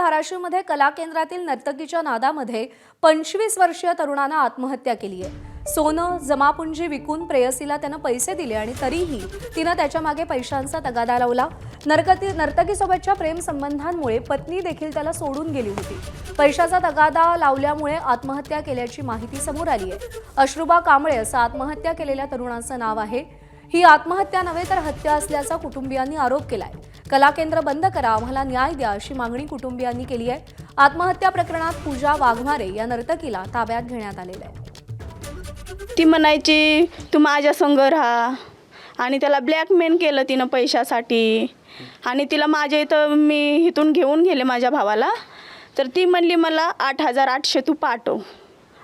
धाराशिवमध्ये कला केंद्रातील नर्तकीच्या नादामध्ये 25 वर्षीय तरुणानं आत्महत्या केली आहे। सोनं जमापुंजी विकून प्रेयसीला त्यानं पैसे दिले आणि तरीही तिनं त्याच्या मागे पैशांचा तगादा लावला। नर्तकीसोबतच्या प्रेम संबंधांमुळे पत्नी देखील त्याला सोडून गेली होती। पैशाचा तगादा लावल्यामुळे आत्महत्या केल्याची माहिती समोर आली आहे। अश्रुबा कांबळे असं आत्महत्या केलेल्या तरुणाचं नाव आहे। ही आत्महत्या नव्हे तर हत्या असल्याचा कुटुंबियांनी आरोप केलाय। कला केंद्र बंद करा, आम्हाला न्याय द्या अशी मागणी कुटुंबियांनी केली आहे। आत्महत्या प्रकरणात पूजा वाघमारे या नर्तकीला ताब्यात घेण्यात आलेलं आहे। ती म्हणायची तू माझ्या संग राहा आणि त्याला ब्लॅकमेल केलं तिनं पैशासाठी आणि तिला माझ्या इथं मी इथून घेऊन गेले माझ्या भावाला, तर ती म्हणली मला 8,800 तू पाठव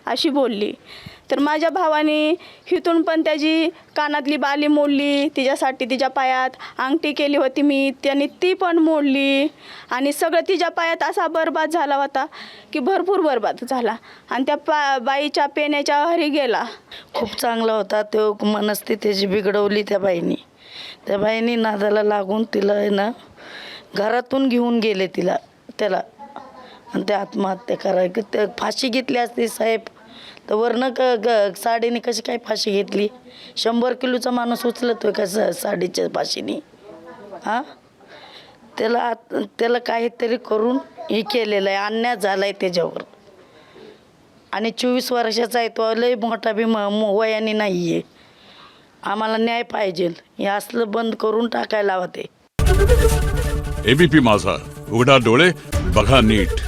अशी बोलली। तर माझ्या भावाने इथून पण त्याची कानातली बाली मोडली, तिच्यासाठी तिच्या पायात अंगठी केली होती मी, त्याने ती पण मोडली आणि सगळं तिच्या पायात असा बरबाद झाला होता की भरपूर बरबाद झाला आणि त्या बाईच्या पेण्याच्या हरी गेला। खूप चांगला होता तो, मनस्थिती त्याची बिघडवली त्या बाईनी नादाला लागून तिला आहे ना घरातून घेऊन गेले त्याला आणि ते आत्महत्या करायची। ते फाशी घेतली असती साहेब तर वरनं साडीने कशी काय फाशी घेतली? 100 किलोचा माणूस उचलतोय का साडीच्या फाशीने? हां, त्याला काहीतरी करून हे केलेलं आहे, अन्याय झाला आहे त्याच्यावर आणि 24 वर्षाचा आहे तो, लय मोठा बी वयाने नाही आहे। आम्हाला न्याय पाहिजे, हे असलं बंद करून टाकायला हवं ते। एबीपी माझा, उघडा डोळे बघा नीट।